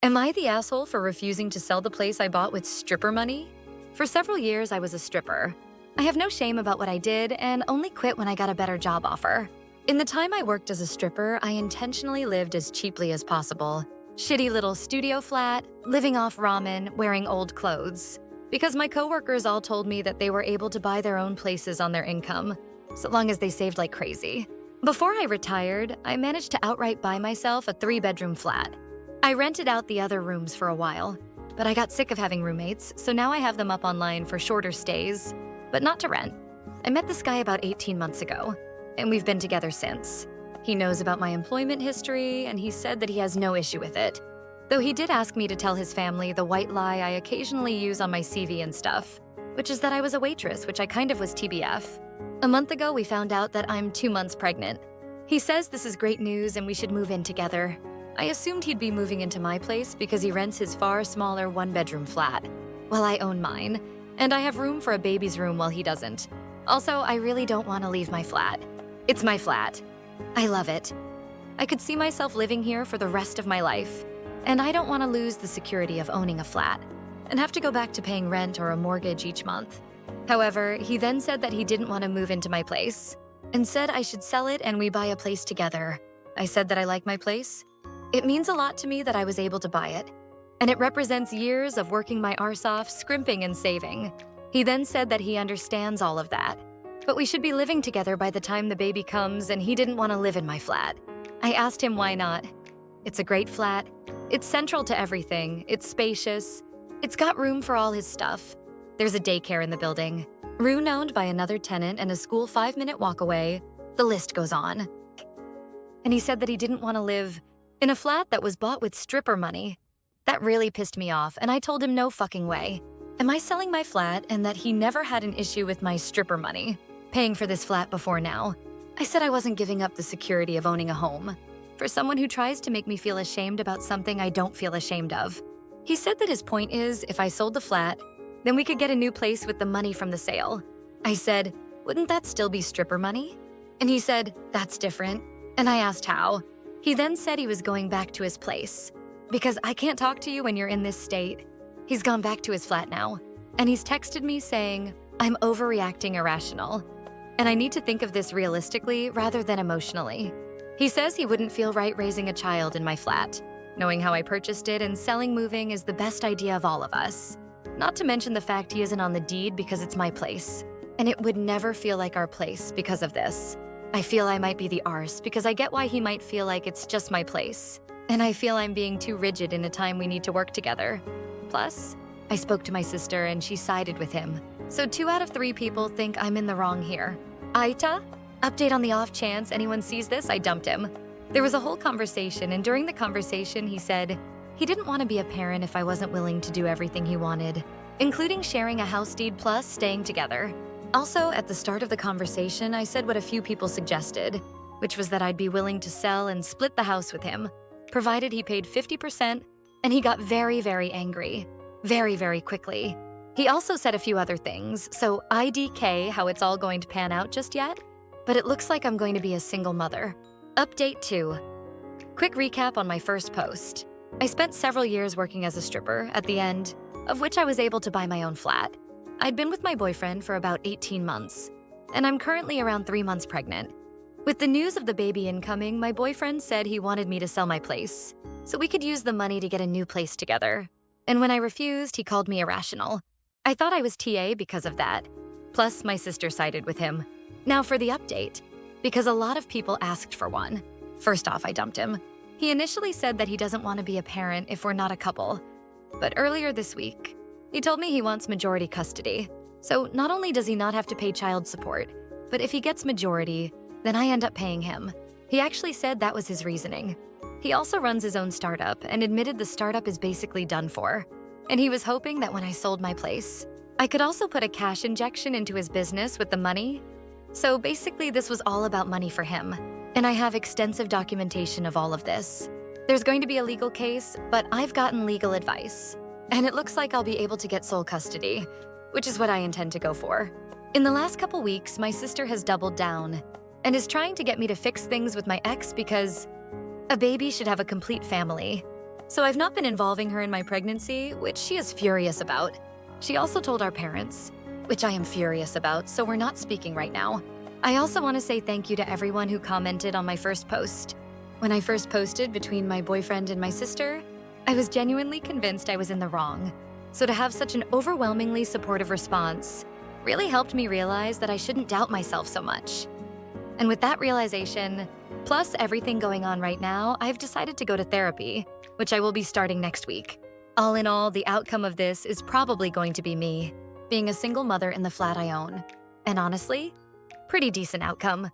Am I the asshole for refusing to sell the place I bought with stripper money? For several years, I was a stripper. I have no shame about what I did and only quit when I got a better job offer. In the time I worked as a stripper, I intentionally lived as cheaply as possible. Shitty little studio flat, living off ramen, wearing old clothes. Because my coworkers all told me that they were able to buy their own places on their income, so long as they saved like crazy. Before I retired, I managed to outright buy myself a 3-bedroom flat. I rented out the other rooms for a while, but I got sick of having roommates, so now I have them up online for shorter stays, but not to rent. I met this guy about 18 months ago, and we've been together since. He knows about my employment history, and he said that he has no issue with it. Though he did ask me to tell his family the white lie I occasionally use on my CV and stuff, which is that I was a waitress, which I kind of was TBF. A month ago, we found out that I'm 2 months pregnant. He says this is great news and we should move in together. I assumed he'd be moving into my place because he rents his far smaller 1-bedroom flat, while I own mine, and I have room for a baby's room while he doesn't. Also, I really don't want to leave my flat. It's my flat. I love it. I could see myself living here for the rest of my life, and I don't want to lose the security of owning a flat and have to go back to paying rent or a mortgage each month. However, he then said that he didn't want to move into my place and said I should sell it and we buy a place together. I said that I like my place. It means a lot to me that I was able to buy it, and it represents years of working my arse off, scrimping and saving. He then said that he understands all of that, but we should be living together by the time the baby comes, and he didn't want to live in my flat. I asked him why not. It's a great flat. It's central to everything. It's spacious. It's got room for all his stuff. There's a daycare in the building, room owned by another tenant, and a school 5-minute walk away. The list goes on. And he said that he didn't want to live in a flat that was bought with stripper money. That really pissed me off, and I told him no fucking way. Am I selling my flat and that he never had an issue with my stripper money, paying for this flat before now? I said I wasn't giving up the security of owning a home for someone who tries to make me feel ashamed about something I don't feel ashamed of. He said that his point is if I sold the flat, then we could get a new place with the money from the sale. I said, wouldn't that still be stripper money? And he said, that's different. And I asked how. He then said he was going back to his place. Because I can't talk to you when you're in this state. He's gone back to his flat now, and he's texted me saying, I'm overreacting irrational, and I need to think of this realistically rather than emotionally. He says he wouldn't feel right raising a child in my flat, knowing how I purchased it and selling moving is the best idea of all of us. Not to mention the fact he isn't on the deed because it's my place, and it would never feel like our place because of this. I feel I might be the arse because I get why he might feel like it's just my place. And I feel I'm being too rigid in a time we need to work together. Plus, I spoke to my sister and she sided with him. So 2 out of 3 people think I'm in the wrong here. AITA? Update on the off chance anyone sees this, I dumped him. There was a whole conversation, and during the conversation he said he didn't want to be a parent if I wasn't willing to do everything he wanted, including sharing a house deed plus staying together. Also, at the start of the conversation, I said what a few people suggested, which was that I'd be willing to sell and split the house with him, provided he paid 50%, and he got very, very angry. Very, very quickly. He also said a few other things, so IDK how it's all going to pan out just yet, but it looks like I'm going to be a single mother. Update 2. Quick recap on my first post. I spent several years working as a stripper, at the end of which I was able to buy my own flat. I'd been with my boyfriend for about 18 months, and I'm currently around 3 months pregnant. With the news of the baby incoming, my boyfriend said he wanted me to sell my place, so we could use the money to get a new place together. And when I refused, he called me irrational. I thought I was TA because of that. Plus, my sister sided with him. Now for the update, because a lot of people asked for one. First off, I dumped him. He initially said that he doesn't want to be a parent if we're not a couple. But earlier this week, he told me he wants majority custody. So not only does he not have to pay child support, but if he gets majority, then I end up paying him. He actually said that was his reasoning. He also runs his own startup and admitted the startup is basically done for. And he was hoping that when I sold my place, I could also put a cash injection into his business with the money. So basically this was all about money for him. And I have extensive documentation of all of this. There's going to be a legal case, but I've gotten legal advice. And it looks like I'll be able to get sole custody, which is what I intend to go for. In the last couple weeks, my sister has doubled down and is trying to get me to fix things with my ex because a baby should have a complete family. So I've not been involving her in my pregnancy, which she is furious about. She also told our parents, which I am furious about, so we're not speaking right now. I also want to say thank you to everyone who commented on my first post. When I first posted between my boyfriend and my sister, I was genuinely convinced I was in the wrong. So to have such an overwhelmingly supportive response really helped me realize that I shouldn't doubt myself so much. And with that realization, plus everything going on right now, I've decided to go to therapy, which I will be starting next week. All in all, the outcome of this is probably going to be me, being a single mother in the flat I own. And honestly, pretty decent outcome.